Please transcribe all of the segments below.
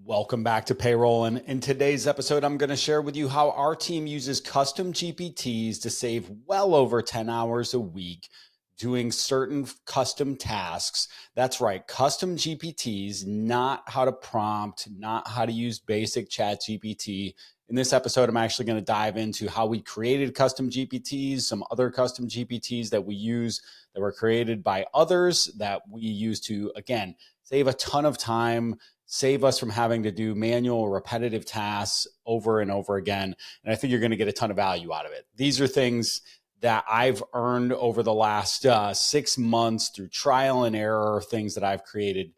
Welcome back to Payrollin. In today's episode, I'm going to share with you how our team uses custom GPTs to save well over 10 hours a week doing certain custom tasks. That's right, custom GPTs, not how to prompt, not how to use basic ChatGPT. In this episode, I'm actually going to dive into how we created custom GPTs, some other custom GPTs that we use that were created by others that we use to, again, save a ton of time, save us from having to do manual repetitive tasks over and over again. And I think you're going to get a ton of value out of it. These are things that I've earned over the last 6 months through trial and error, things that I've created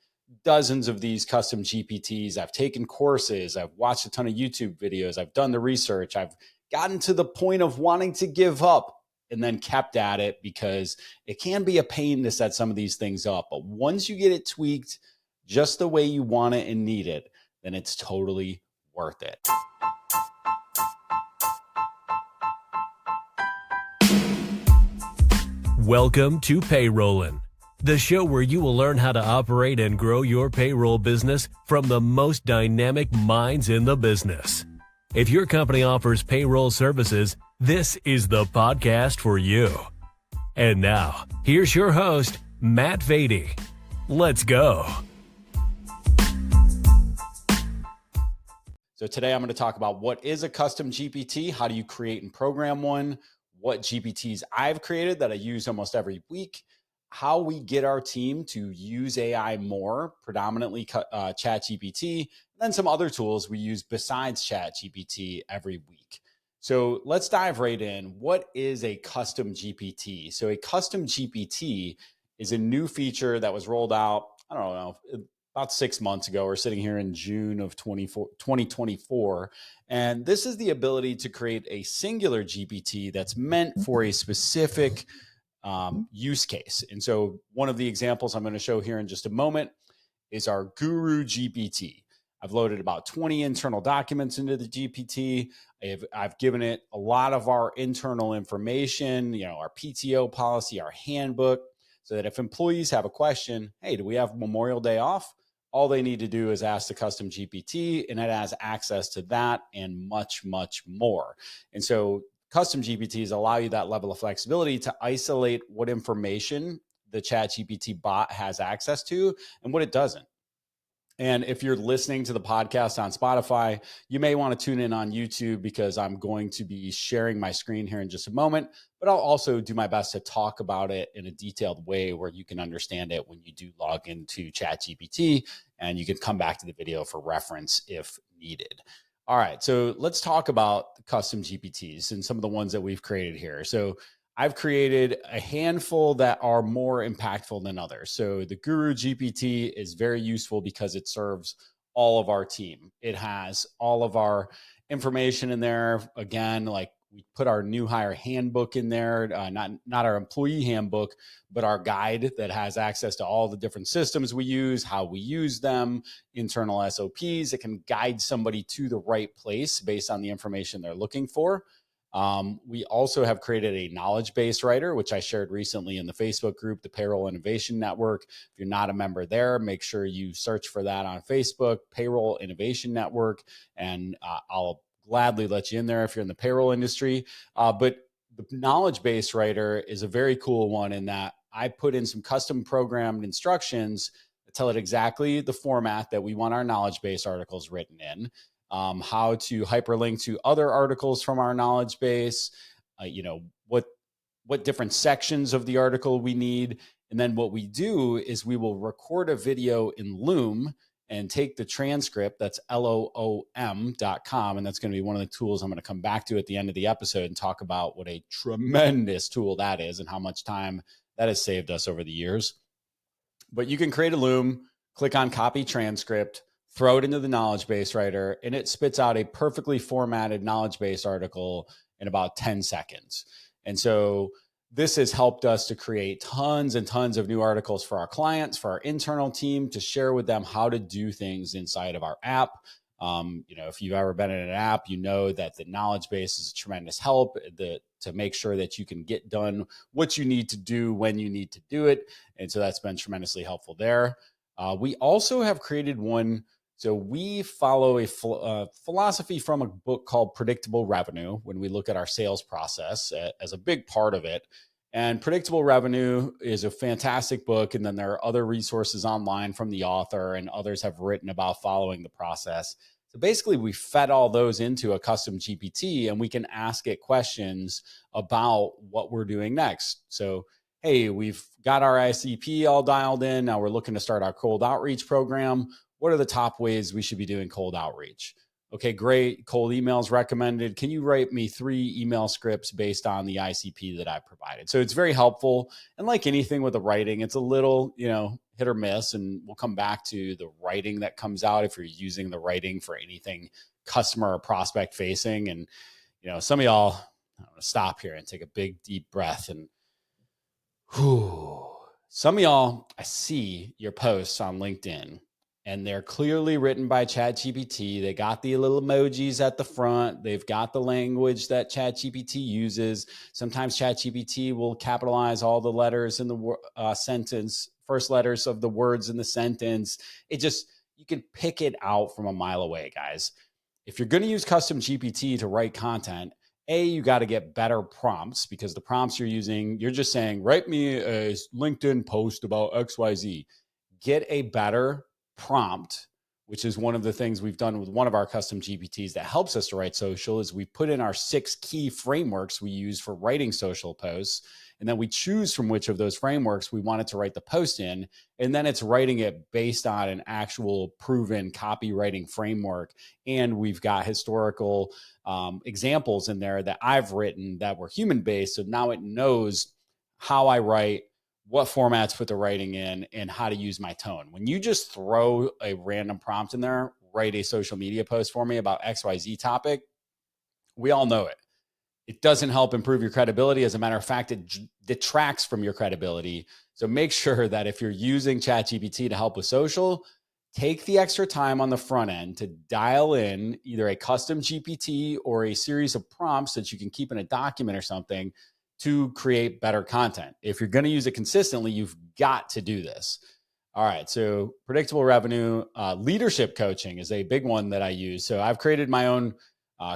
dozens of these custom GPTs. I've taken courses. I've watched a ton of YouTube videos. I've done the research. I've gotten to the point of wanting to give up and then kept at it because it can be a pain to set some of these things up. But once you get it tweaked just the way you want it and need it, then it's totally worth it. Welcome to Payrollin, the show where you will learn how to operate and grow your payroll business from the most dynamic minds in the business. If your company offers payroll services, this is the podcast for you. And now, here's your host, Matt Vady. Let's go. So today I'm going to talk about what is a custom GPT, how do you create and program one, what GPTs I've created that I use almost every week, how we get our team to use AI more, predominantly ChatGPT, and then some other tools we use besides ChatGPT every week. So let's dive right in. What is a custom GPT? So a custom GPT is a new feature that was rolled out, I don't know, about 6 months ago. We're sitting here in June of 2024. And this is the ability to create a singular GPT that's meant for a specific use case. And so one of the examples I'm going to show here in just a moment is our Guru GPT. I've loaded about 20 internal documents into the GPT. I've given it a lot of our internal information, our PTO policy, our handbook, so that if employees have a question, hey, do we have Memorial Day off? All they need to do is ask the custom GPT, and it has access to that and much, much more. And so custom GPTs allow you that level of flexibility to isolate what information the ChatGPT bot has access to and what it doesn't. And if you're listening to the podcast on Spotify, you may want to tune in on YouTube because I'm going to be sharing my screen here in just a moment, but I'll also do my best to talk about it in a detailed way where you can understand it when you do log into ChatGPT, and you can come back to the video for reference if needed. All right, so let's talk about the custom GPTs and some of the ones that we've created here. So I've created a handful that are more impactful than others. So the Guru GPT is very useful because it serves all of our team. It has all of our information in there. Again, like we put our new hire handbook in there, not our employee handbook, but our guide that has access to all the different systems we use, how we use them, internal SOPs. It can guide somebody to the right place based on the information they're looking for. We also have created a knowledge base writer, which I shared recently in the Facebook group, the Payroll Innovation Network. If you're not a member there, make sure you search for that on Facebook, Payroll Innovation Network, and I'll gladly let you in there if you're in the payroll industry. But the knowledge base writer is a very cool one in that I put in some custom programmed instructions that tell it exactly the format that we want our knowledge base articles written in. How to hyperlink to other articles from our knowledge base, what different sections of the article we need. And then what we do is we will record a video in Loom and take the transcript, that's loom.com. And that's going to be one of the tools I'm going to come back to at the end of the episode and talk about what a tremendous tool that is and how much time that has saved us over the years. But you can create a Loom, click on copy transcript, throw it into the knowledge base writer, and it spits out a perfectly formatted knowledge base article in about 10 seconds. And so this has helped us to create tons and tons of new articles for our clients, for our internal team, to share with them how to do things inside of our app. If you've ever been in an app, you know that the knowledge base is a tremendous help to make sure that you can get done what you need to do when you need to do it. And so that's been tremendously helpful there. We also have created one So we follow a philosophy from a book called Predictable Revenue when we look at our sales process as a big part of it. And Predictable Revenue is a fantastic book. And then there are other resources online from the author, and others have written about following the process. So basically, we fed all those into a custom GPT, and we can ask it questions about what we're doing next. So, hey, we've got our ICP all dialed in. Now we're looking to start our cold outreach program. What are the top ways we should be doing cold outreach? Okay, great. Cold emails recommended. Can you write me 3 email scripts based on the ICP that I provided? So it's very helpful. And like anything with the writing, it's a little, hit or miss. And we'll come back to the writing that comes out if you're using the writing for anything customer or prospect facing. And, some of y'all, I'm going to stop here and take a big, deep breath. And some of y'all, I see your posts on LinkedIn, and they're clearly written by ChatGPT. They got the little emojis at the front. They've got the language that ChatGPT uses. Sometimes ChatGPT will capitalize all the letters in the sentence, first letters of the words in the sentence. You can pick it out from a mile away, guys. If you're going to use custom GPT to write content, you got to get better prompts, because the prompts you're using, you're just saying, write me a LinkedIn post about XYZ. Get a better prompt, which is one of the things we've done with one of our custom GPTs that helps us to write social, is we put in our 6 key frameworks we use for writing social posts. And then we choose from which of those frameworks we wanted to write the post in. And then it's writing it based on an actual proven copywriting framework. And we've got historical examples in there that I've written that were human-based. So now it knows how I write, what formats put the writing in, and how to use my tone. When you just throw a random prompt in there, write a social media post for me about XYZ topic, we all know it. It doesn't help improve your credibility. As a matter of fact, it detracts from your credibility. So make sure that if you're using ChatGPT to help with social, take the extra time on the front end to dial in either a custom GPT or a series of prompts that you can keep in a document or something to create better content. If you're going to use it consistently, you've got to do this. All right. So predictable revenue, leadership coaching is a big one that I use. So I've created my own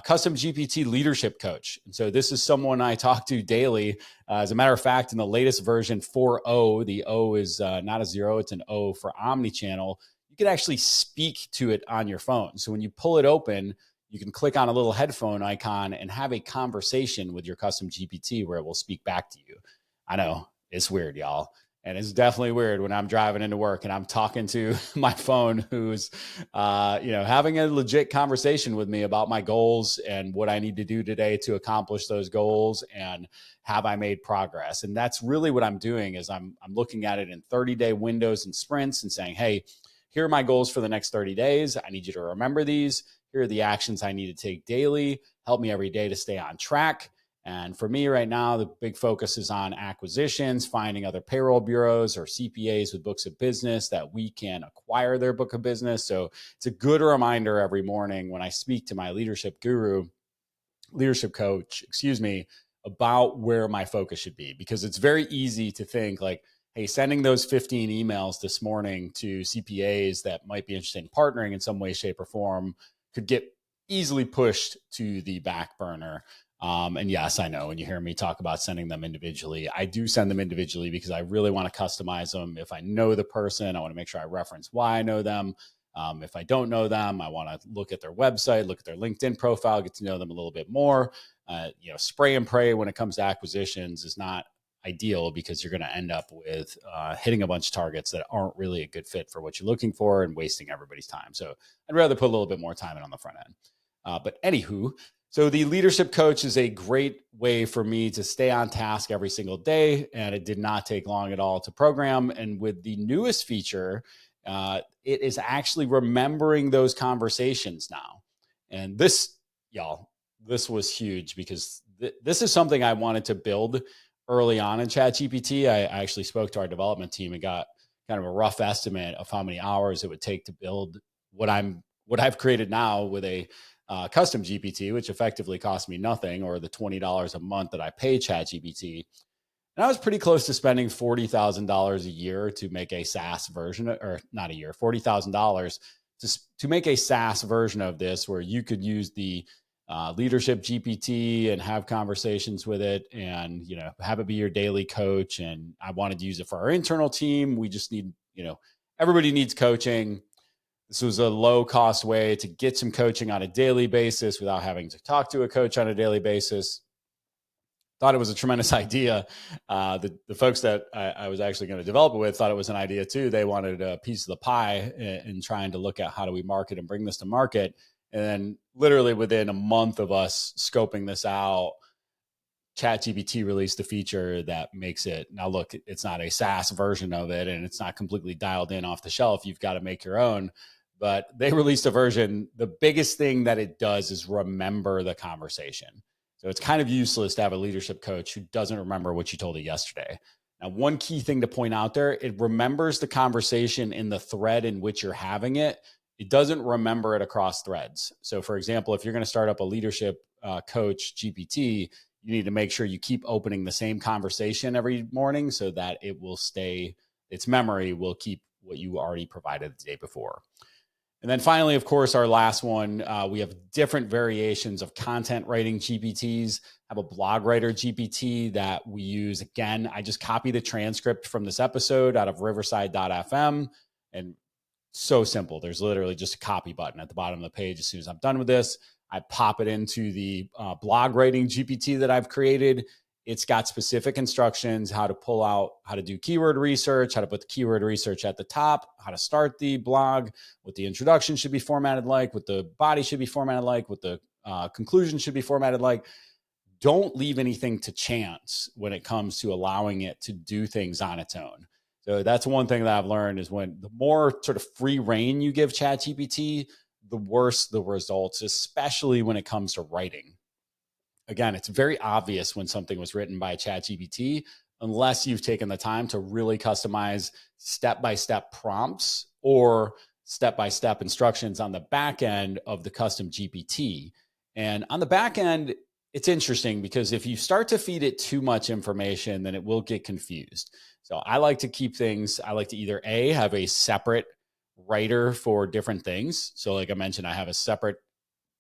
custom GPT leadership coach. And so this is someone I talk to daily. As a matter of fact, in the latest version 4.0, the O is not a 0, it's an O for omnichannel. You can actually speak to it on your phone. So when you pull it open, you can click on a little headphone icon and have a conversation with your custom GPT where it will speak back to you. I know it's weird, y'all. And it's definitely weird when I'm driving into work and I'm talking to my phone who's, having a legit conversation with me about my goals and what I need to do today to accomplish those goals, and have I made progress? And that's really what I'm doing, is I'm looking at it in 30-day windows and sprints and saying, hey, here are my goals for the next 30 days. I need you to remember these. Here are the actions I need to take daily. Help me every day to stay on track. And for me right now, the big focus is on acquisitions, finding other payroll bureaus or CPAs with books of business that we can acquire their book of business. So it's a good reminder every morning when I speak to my leadership coach, about where my focus should be, because it's very easy to think like, hey, sending those 15 emails this morning to CPAs that might be interested in partnering in some way, shape, or form could get easily pushed to the back burner. And yes, I know when you hear me talk about sending them individually, I do send them individually because I really want to customize them. If I know the person, I want to make sure I reference why I know them. If I don't know them, I want to look at their website, look at their LinkedIn profile, get to know them a little bit more. Spray and pray when it comes to acquisitions is not ideal, because you're going to end up with hitting a bunch of targets that aren't really a good fit for what you're looking for and wasting everybody's time. So I'd rather put a little bit more time in on the front end. But anywho, so the leadership coach is a great way for me to stay on task every single day, and it did not take long at all to program. And with the newest feature, it is actually remembering those conversations now. And this was huge, because this is something I wanted to build early on in ChatGPT. I actually spoke to our development team and got kind of a rough estimate of how many hours it would take to build what I've created now with a custom GPT, which effectively cost me nothing, or the $20 a month that I pay ChatGPT. And I was pretty close to spending $40,000 a year to make a SaaS version, or not a year, $40,000 to make a SaaS version of this where you could use the leadership GPT and have conversations with it and, have it be your daily coach. And I wanted to use it for our internal team. We just need, everybody needs coaching. This was a low cost way to get some coaching on a daily basis without having to talk to a coach on a daily basis. Thought it was a tremendous idea. The folks that I was actually going to develop it with thought it was an idea too. They wanted a piece of the pie in trying to look at how do we market and bring this to market. And then literally within a month of us scoping this out, ChatGPT released a feature that makes it, now look, it's not a SaaS version of it and it's not completely dialed in off the shelf. You've got to make your own. But they released a version. The biggest thing that it does is remember the conversation. So it's kind of useless to have a leadership coach who doesn't remember what you told it yesterday. Now, one key thing to point out there, it remembers the conversation in the thread in which you're having it. It doesn't remember it across threads. So for example, if you're going to start up a leadership coach GPT, you need to make sure you keep opening the same conversation every morning so that it will stay, its memory will keep what you already provided the day before. And then finally, of course, our last one, we have different variations of content writing GPTs. I have a blog writer GPT that we use. Again, I just copy the transcript from this episode out of riverside.fm, and so simple. There's literally just a copy button at the bottom of the page. As soon as I'm done with this, I pop it into the blog writing GPT that I've created. It's got specific instructions, how to pull out, how to do keyword research, how to put the keyword research at the top, how to start the blog, what the introduction should be formatted like, what the body should be formatted like, what the conclusion should be formatted like. Don't leave anything to chance when it comes to allowing it to do things on its own. So that's one thing that I've learned is when the more sort of free reign you give ChatGPT, the worse the results, especially when it comes to writing. Again, it's very obvious when something was written by ChatGPT, unless you've taken the time to really customize step-by-step prompts or step-by-step instructions on the back end of the custom GPT. And on the back end, it's interesting because if you start to feed it too much information, then it will get confused. So I like to keep things, I like to either A, have a separate writer for different things. So like I mentioned, I have a separate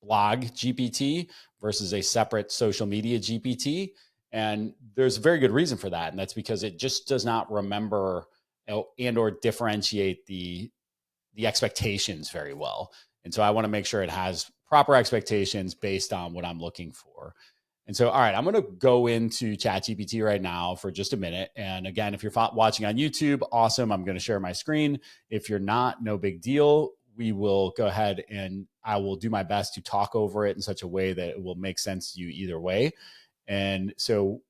blog GPT versus a separate social media GPT. And there's a very good reason for that. And that's because it just does not remember and or differentiate the expectations very well. And so I want to make sure it has proper expectations based on what I'm looking for. And so, all right, I'm going to go into ChatGPT right now for just a minute. And again, if you're watching on YouTube, awesome. I'm going to share my screen. If you're not, no big deal. We will go ahead and I will do my best to talk over it in such a way that it will make sense to you either way. And so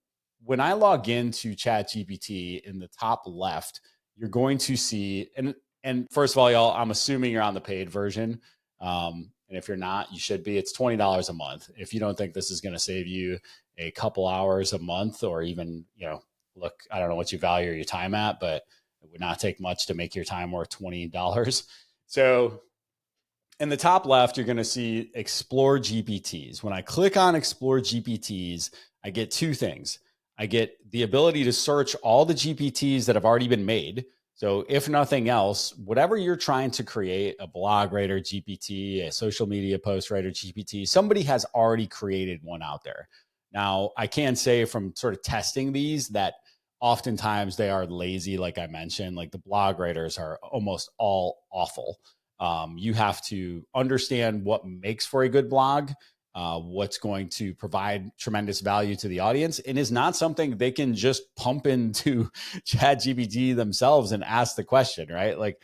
when I log into ChatGPT in the top left, you're going to see, and first of all, y'all, I'm assuming you're on the paid version. And if you're not, you should be. It's $20 a month. If you don't think this is going to save you a couple hours a month or even, look, I don't know what you value your time at, but it would not take much to make your time worth $20. So in the top left, you're going to see Explore GPTs. When I click on Explore GPTs, I get two things. I get the ability to search all the GPTs that have already been made. So if nothing else, whatever you're trying to create, a blog writer GPT, a social media post writer GPT, somebody has already created one out there. Now, I can say from sort of testing these that oftentimes they are lazy, like I mentioned, like the blog writers are almost all awful. You have to understand what makes for a good blog, what's going to provide tremendous value to the audience, and is not something they can just pump into ChatGPT themselves and ask the question, right? Like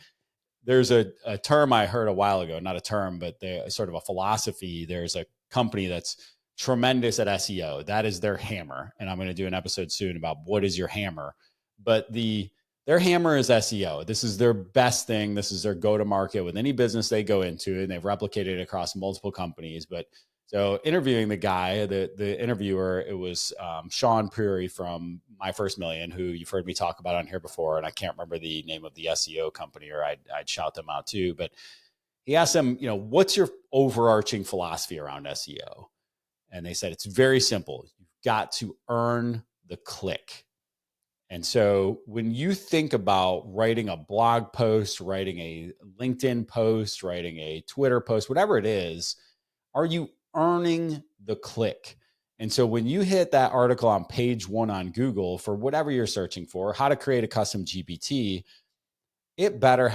there's a term I heard a while ago, not a term, but sort of a philosophy. There's a company that's tremendous at SEO. That is their hammer. And I'm going to do an episode soon about what is your hammer. But their hammer is SEO. This is their best thing. This is their go-to-market with any business they go into, and they've replicated it across multiple companies. But so interviewing the guy, the interviewer, it was Sean Puri from My First Million, who you've heard me talk about on here before, and I can't remember the name of the SEO company, or I'd shout them out too. But he asked them, what's your overarching philosophy around SEO? And they said, it's very simple. You've got to earn the click. And so when you think about writing a blog post, writing a LinkedIn post, writing a Twitter post, whatever it is, are you earning the click? And so when you hit that article on page 1 on Google for whatever you're searching for, how to create a custom GPT, it better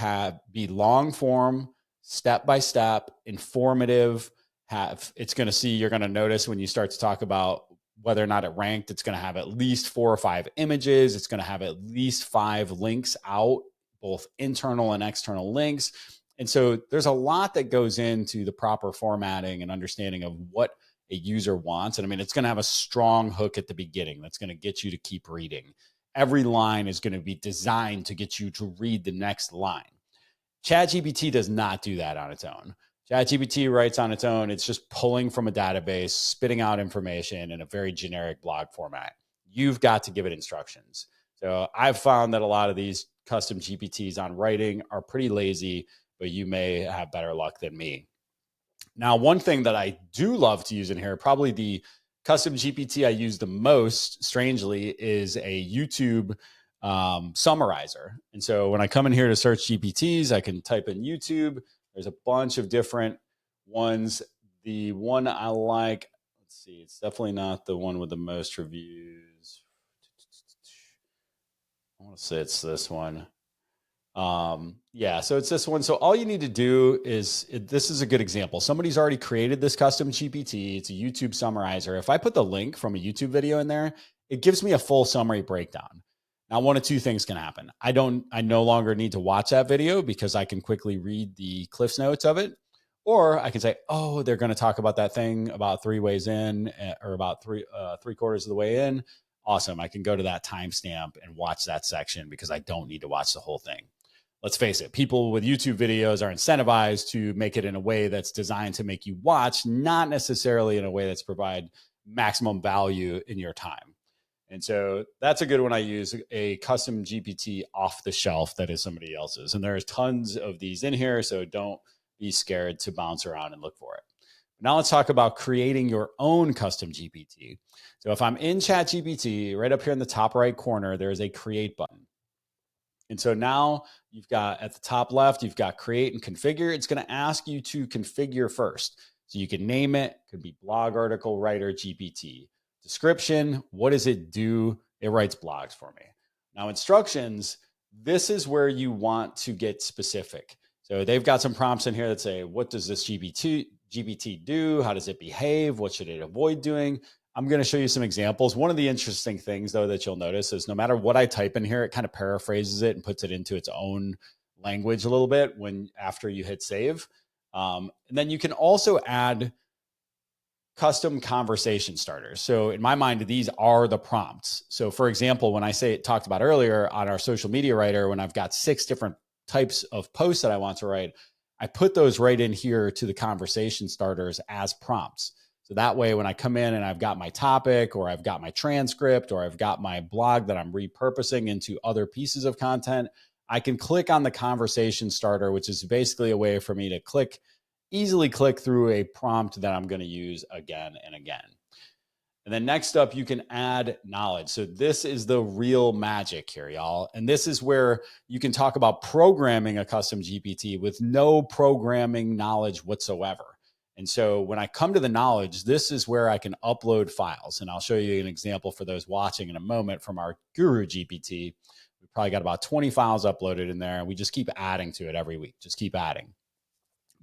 be long form, step by step, informative. You're going to notice when you start to talk about whether or not it ranked, it's going to have at least 4 or 5 images. It's going to have at least 5 links out, both internal and external links. And so there's a lot that goes into the proper formatting and understanding of what a user wants. And I mean, it's going to have a strong hook at the beginning that's going to get you to keep reading. Every line is going to be designed to get you to read the next line. ChatGPT does not do that on its own. ChatGPT writes on its own. It's just pulling from a database, spitting out information in a very generic blog format. You've got to give it instructions. So I've found that a lot of these custom GPTs on writing are pretty lazy, but you may have better luck than me. Now, one thing that I do love to use in here, probably the custom GPT I use the most, strangely, is a YouTube summarizer. And so when I come in here to search GPTs, I can type in YouTube. There's a bunch of different ones. The one I like, let's see, it's definitely not the one with the most reviews. I want to say it's this one. So it's this one. So all you need to do is, this is a good example. Somebody's already created this custom GPT. It's a YouTube summarizer. If I put the link from a YouTube video in there, it gives me a full summary breakdown. Now, one of two things can happen. I no longer need to watch that video because I can quickly read the Cliffs Notes of it. Or I can say, oh, they're going to talk about that thing about 3 ways in, or about three quarters of the way in. Awesome. I can go to that timestamp and watch that section because I don't need to watch the whole thing. Let's face it, people with YouTube videos are incentivized to make it in a way that's designed to make you watch, not necessarily in a way that's provide maximum value in your time. And so that's a good one. I use a custom GPT off the shelf that is somebody else's. And there's tons of these in here, so don't be scared to bounce around and look for it. Now let's talk about creating your own custom GPT. So if I'm in ChatGPT, right up here in the top right corner, there's a create button. And so now you've got at the top left, you've got create and configure. It's going to ask you to configure first. So you can name it. It could be blog article writer GPT. Description, what does it do? It writes blogs for me. Now instructions, this is where you want to get specific. So they've got some prompts in here that say, what does this GPT do? How does it behave? What should it avoid doing? I'm going to show you some examples. One of the interesting things, though, that you'll notice is no matter what I type in here, it kind of paraphrases it and puts it into its own language a little bit after you hit save. And then you can also add custom conversation starters. So in my mind, these are the prompts. So for example, when I talked about earlier on our social media writer, when I've got 6 different types of posts that I want to write, I put those right in here to the conversation starters as prompts. So that way, when I come in and I've got my topic, or I've got my transcript, or I've got my blog that I'm repurposing into other pieces of content, I can click on the conversation starter, which is basically a way for me to easily click through a prompt that I'm going to use again and again. And then next up, you can add knowledge. So this is the real magic here, y'all. And this is where you can talk about programming a custom GPT with no programming knowledge whatsoever. And so when I come to the knowledge, this is where I can upload files. And I'll show you an example for those watching in a moment from our Guru GPT. We've probably got about 20 files uploaded in there, and we just keep adding to it every week. Just keep adding.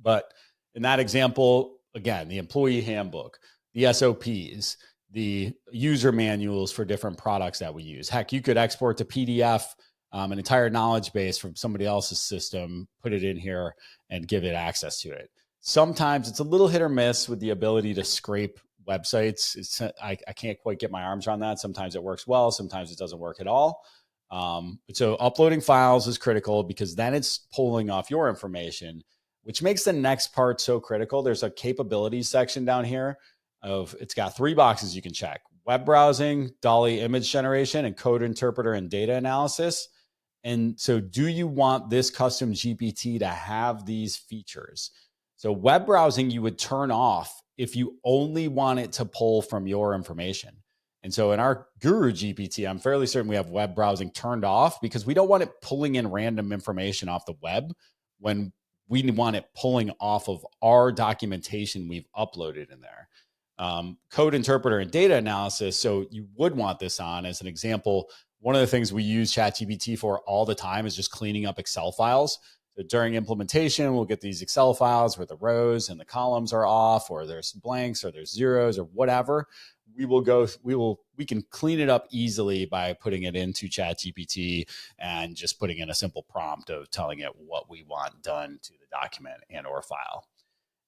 But in that example, again, the employee handbook, the SOPs, the user manuals for different products that we use. Heck, you could export to PDF an entire knowledge base from somebody else's system, put it in here, and give it access to it. Sometimes it's a little hit or miss with the ability to scrape websites. I can't quite get my arms around that. Sometimes it works well. Sometimes it doesn't work at all. So uploading files is critical because then it's pulling off your information, which makes the next part so critical. There's a capabilities section down here it's got 3 boxes you can check: web browsing, DALL-E image generation, and code interpreter and data analysis. And so do you want this custom GPT to have these features? So web browsing, you would turn off if you only want it to pull from your information. And so in our Guru GPT, I'm fairly certain we have web browsing turned off because we don't want it pulling in random information off the web when we want it pulling off of our documentation we've uploaded in there. Code interpreter and data analysis. So you would want this on as an example. One of the things we use ChatGPT for all the time is just cleaning up Excel files. So during implementation, we'll get these Excel files where the rows and the columns are off, or there's blanks, or there's zeros, or whatever. We can clean it up easily by putting it into ChatGPT and just putting in a simple prompt of telling it what we want done to the document and or file.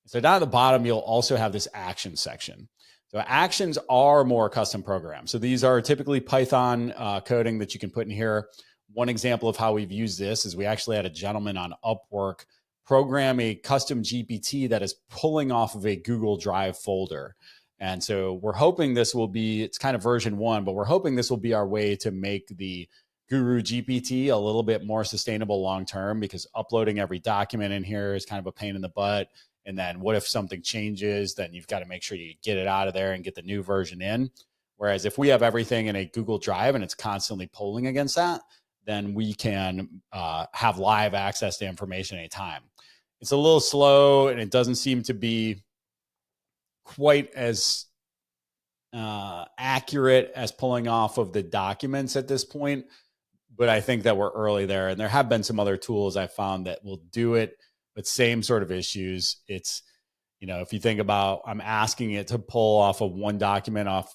So down at the bottom, you'll also have this action section. So actions are more custom programs. So these are typically Python coding that you can put in here. One example of how we've used this is we actually had a gentleman on Upwork program a custom GPT that is pulling off of a Google Drive folder. And so we're hoping this will be, it's kind of version 1, but we're hoping this will be our way to make the Guru GPT a little bit more sustainable long-term, because uploading every document in here is kind of a pain in the butt. And then what if something changes? Then you've got to make sure you get it out of there and get the new version in. Whereas if we have everything in a Google Drive and it's constantly polling against that, then we can have live access to information anytime. It's a little slow and it doesn't seem to be quite as accurate as pulling off of the documents at this point, but I think that we're early there. And there have been some other tools I found that will do it, but same sort of issues. It's, if you think about, I'm asking it to pull off of one document out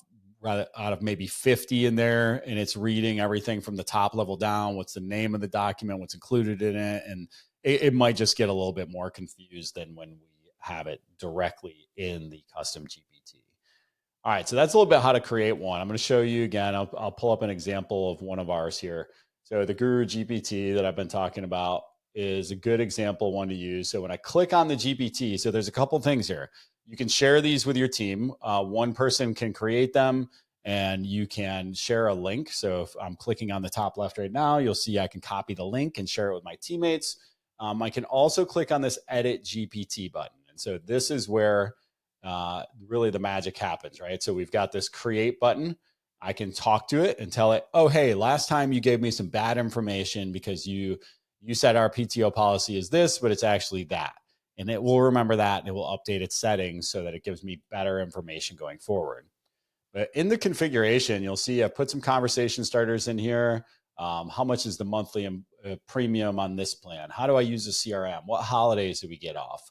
of maybe 50 in there, and it's reading everything from the top level down. What's the name of the document? What's included in it? And it might just get a little bit more confused than when we have it directly in the custom GPT. All right, so that's a little bit how to create one. I'm going to show you again. I'll pull up an example of one of ours here. So the Guru GPT that I've been talking about is a good example one to use. So when I click on the GPT, so there's a couple things here. You can share these with your team. One person can create them and you can share a link. So if I'm clicking on the top left right now, you'll see I can copy the link and share it with my teammates. I can also click on this Edit GPT button. And so this is where really the magic happens, right? So we've got this create button. I can talk to it and tell it, oh, hey, last time you gave me some bad information because you said our PTO policy is this, but it's actually that. And it will remember that and it will update its settings so that it gives me better information going forward. But in the configuration, you'll see I've put some conversation starters in here. How much is the monthly premium on this plan? How do I use the CRM? What holidays do we get off?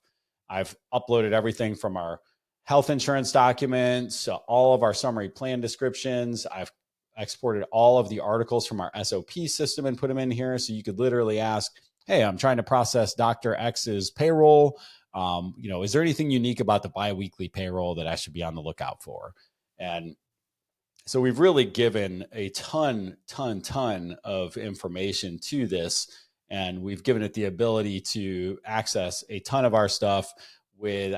I've uploaded everything from our health insurance documents, all of our summary plan descriptions. I've exported all of the articles from our SOP system and put them in here. So you could literally ask, hey, I'm trying to process Dr. X's payroll. Is there anything unique about the biweekly payroll that I should be on the lookout for? And so we've really given a ton of information to this, and we've given it the ability to access a ton of our stuff with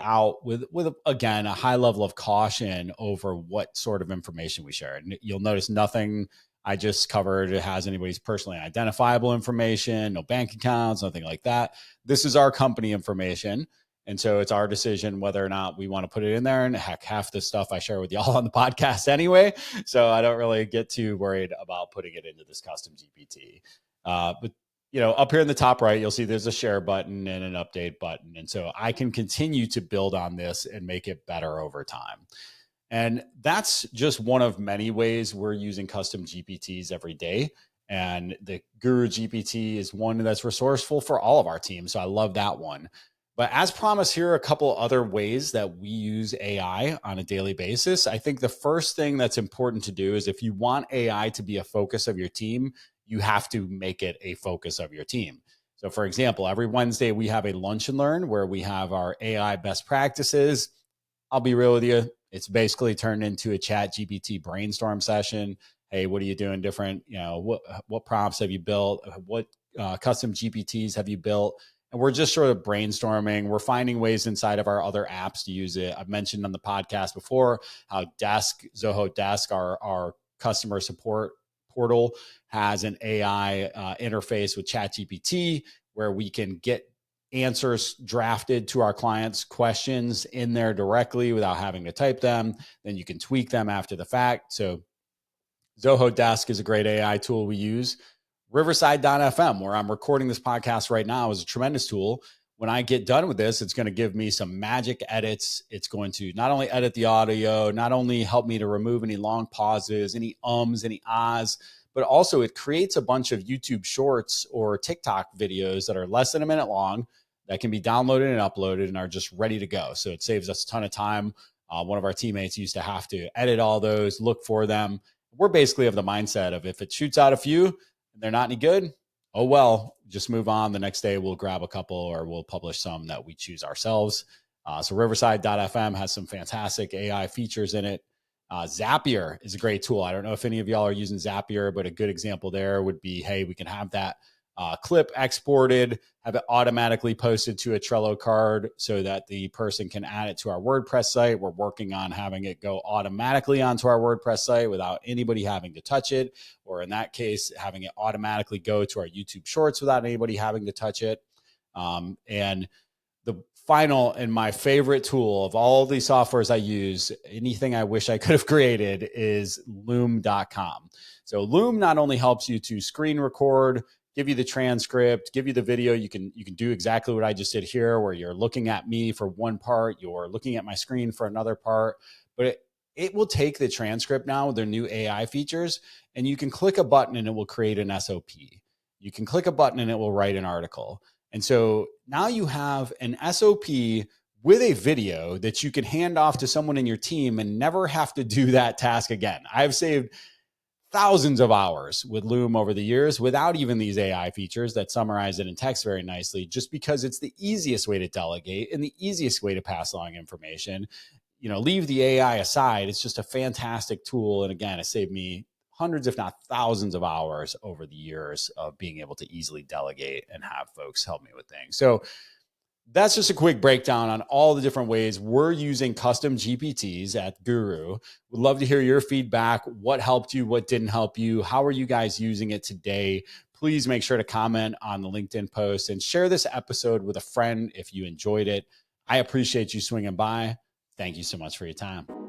again, a high level of caution over what sort of information we share. And you'll notice nothing I just covered has anybody's personally identifiable information, no bank accounts, nothing like that. This is our company information. And so it's our decision whether or not we want to put it in there. And heck, half the stuff I share with y'all on the podcast anyway. So I don't really get too worried about putting it into this custom GPT. But up here in the top right, you'll see there's a share button and an update button. And so I can continue to build on this and make it better over time. And that's just one of many ways we're using custom GPTs every day. And the Guru GPT is one that's resourceful for all of our teams. So I love that one. But as promised, here are a couple other ways that we use AI on a daily basis. I think the first thing that's important to do is if you want AI to be a focus of your team, you have to make it a focus of your team. So for example, every Wednesday we have a lunch and learn where we have our AI best practices. I'll be real with you. It's basically turned into a ChatGPT brainstorm session. Hey, what are you doing different? What prompts have you built? What custom GPTs have you built? And we're just sort of brainstorming. We're finding ways inside of our other apps to use it. I've mentioned on the podcast before how Zoho Desk, our customer support portal, has an AI interface with ChatGPT where we can get answers drafted to our clients' questions in there directly without having to type them. Then you can tweak them after the fact. So Zoho Desk is a great AI tool we use. Riverside.fm, where I'm recording this podcast right now, is a tremendous tool. When I get done with this, it's going to give me some magic edits. It's going to not only edit the audio, not only help me to remove any long pauses, any ums, any ahs, but also it creates a bunch of YouTube shorts or TikTok videos that are less than a minute long that can be downloaded and uploaded and are just ready to go. So it saves us a ton of time. One of our teammates used to have to edit all those, look for them. We're basically of the mindset of if it shoots out a few and they're not any good, oh, well, just move on. The next day we'll grab a couple or we'll publish some that we choose ourselves. So Riverside.fm has some fantastic AI features in it. Zapier is a great tool. I don't know if any of y'all are using Zapier, but a good example there would be, hey, we can have that clip exported, have it automatically posted to a Trello card so that the person can add it to our WordPress site. We're working on having it go automatically onto our WordPress site without anybody having to touch it, or in that case, having it automatically go to our YouTube Shorts without anybody having to touch it. And the final and my favorite tool of all these softwares I use, anything I wish I could have created, is loom.com. So Loom not only helps you to screen record, give you the transcript, give you the video. You can do exactly what I just did here, where you're looking at me for one part, you're looking at my screen for another part, but it will take the transcript now with their new AI features, and you can click a button and it will create an SOP. You can click a button and it will write an article. And so now you have an SOP with a video that you can hand off to someone in your team and never have to do that task again. I've saved thousands of hours with Loom over the years without even these AI features that summarize it in text very nicely, just because it's the easiest way to delegate and the easiest way to pass along information. Leave the AI aside. It's just a fantastic tool. And again, it saved me hundreds, if not thousands of hours over the years of being able to easily delegate and have folks help me with things. So that's just a quick breakdown on all the different ways we're using custom GPTs at Guru. Would love to hear your feedback. What helped you? What didn't help you? How are you guys using it today? Please make sure to comment on the LinkedIn post and share this episode with a friend if you enjoyed it. I appreciate you swinging by. Thank you so much for your time.